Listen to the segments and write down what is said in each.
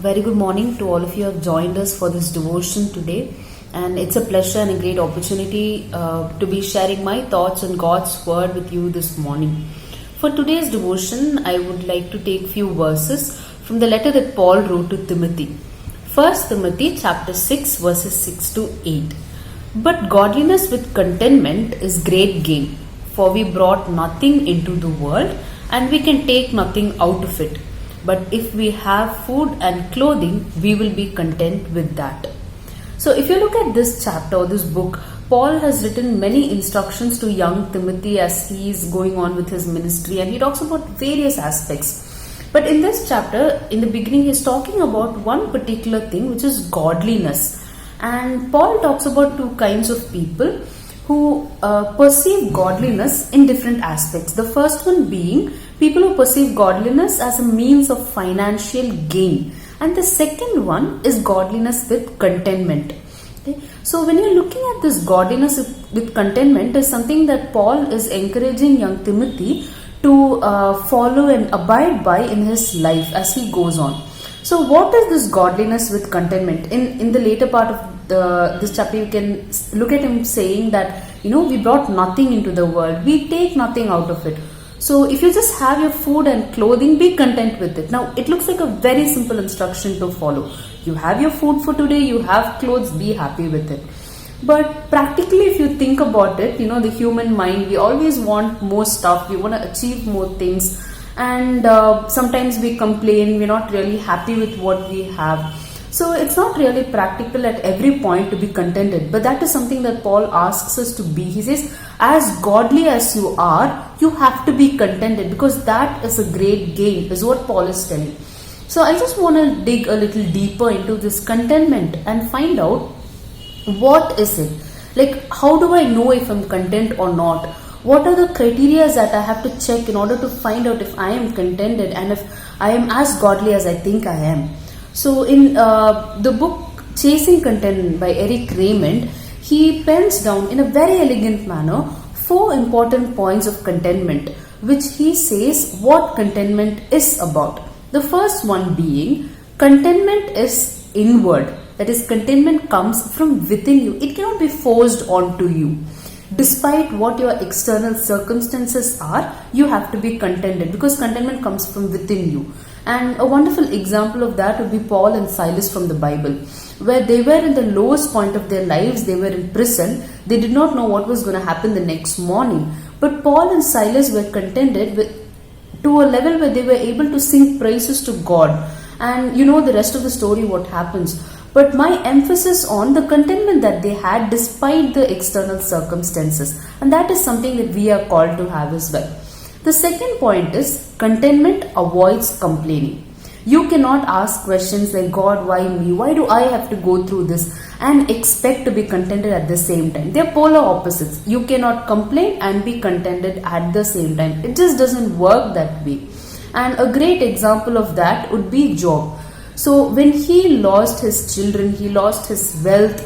Very good morning to all of you who have joined us for this devotion today. And it's a pleasure and a great opportunity to be sharing my thoughts on God's Word with you this morning. For today's devotion, I would like to take few verses from the letter that Paul wrote to Timothy. 1 Timothy chapter 6 verses 6 to 8. But godliness with contentment is great gain, for we brought nothing into the world and we can take nothing out of it. But if we have food and clothing, we will be content with that. So if you look at this chapter or this book, Paul has written many instructions to young Timothy as he is going on with his ministry, and he talks about various aspects. But in this chapter, in the beginning, he's talking about one particular thing, which is godliness. And Paul talks about two kinds of people who perceive godliness in different aspects. The first one being people who perceive godliness as a means of financial gain. And the second one is godliness with contentment. Okay? So when you're looking at this godliness with contentment, is something that Paul is encouraging young Timothy to follow and abide by in his life as he goes on. So what is this godliness with contentment? In the later part of this chapter, you can look at him saying that, we brought nothing into the world. We take nothing out of it. So if you just have your food and clothing, be content with it. Now, it looks like a very simple instruction to follow. You have your food for today, you have clothes, be happy with it. But practically, if you think about it, the human mind, we always want more stuff. We want to achieve more things. And sometimes we complain, we're not really happy with what we have. So it's not really practical at every point to be contented. But that is something that Paul asks us to be. He says, as godly as you are, you have to be contented, because that is a great gain, is what Paul is telling. So I just want to dig a little deeper into this contentment and find out what is it. Like, how do I know if I'm content or not? What are the criteria that I have to check in order to find out if I am contented and if I am as godly as I think I am? So in the book Chasing Contentment by Eric Raymond, he pens down in a very elegant manner 4 important points of contentment, which he says what contentment is about. The first one being, contentment is inward. That is, contentment comes from within you. It cannot be forced onto you. Despite what your external circumstances are, you have to be contented, because contentment comes from within you. And a wonderful example of that would be Paul and Silas from the Bible, where they were in the lowest point of their lives. They were in prison. They did not know what was going to happen the next morning. But Paul and Silas were contented to a level where they were able to sing praises to God. And the rest of the story, what happens. But my emphasis on the contentment that they had despite the external circumstances. And that is something that we are called to have as well. The second point is, contentment avoids complaining. You cannot ask questions like, God, why me? Why do I have to go through this? And expect to be contented at the same time. They are polar opposites. You cannot complain and be contented at the same time. It just doesn't work that way. And a great example of that would be Job. So when he lost his children, he lost his wealth,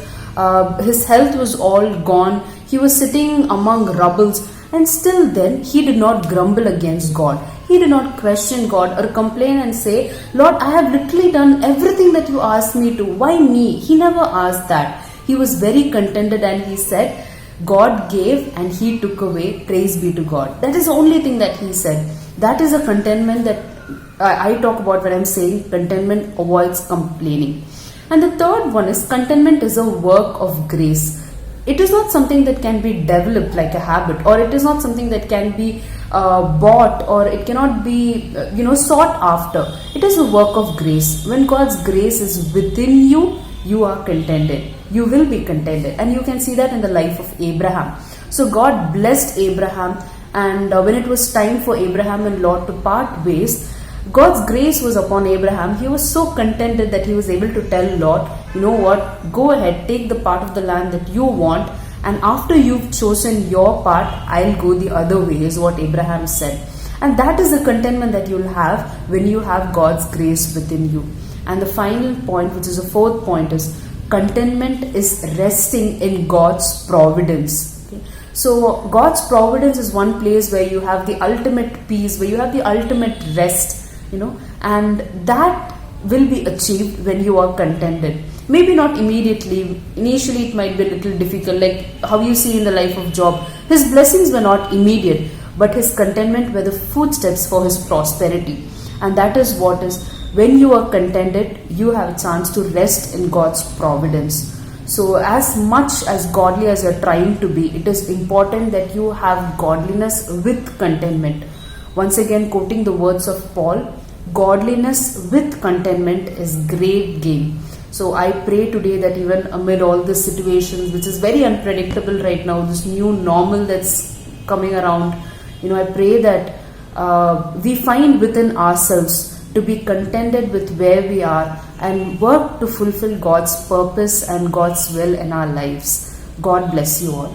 his health was all gone. He was sitting among rubbles. And still then, he did not grumble against God. He did not question God or complain and say, Lord, I have literally done everything that you asked me to. Why me? He never asked that. He was very contented and he said, God gave and he took away. Praise be to God. That is the only thing that he said. That is a contentment that I talk about when I'm saying contentment avoids complaining. And the third one is, contentment is a work of grace. It is not something that can be developed like a habit, or it is not something that can be bought, or it cannot be sought after. It is a work of grace. When God's grace is within you, you are contented. You will be contented. And you can see that in the life of Abraham. So God blessed Abraham, and when it was time for Abraham and Lot to part ways, God's grace was upon Abraham. He was so contented that he was able to tell Lot, you know what, go ahead, take the part of the land that you want, and after you've chosen your part, I'll go the other way, is what Abraham said. And that is the contentment that you'll have when you have God's grace within you. And the final point, which is the fourth point, is contentment is resting in God's providence. Okay? So God's providence is one place where you have the ultimate peace, where you have the ultimate rest, and that will be achieved when you are contented. Maybe not immediately. Initially, it might be a little difficult, like how you see in the life of Job. His blessings were not immediate, but his contentment were the footsteps for his prosperity. And that is what is, when you are contented, you have a chance to rest in God's providence. So as much as godly as you are trying to be, it is important that you have godliness with contentment. Once again, quoting the words of Paul, godliness with contentment is great gain. So I pray today that even amid all the situations, which is very unpredictable right now, this new normal that's coming around, I pray that we find within ourselves to be contented with where we are and work to fulfill God's purpose and God's will in our lives. God bless you all.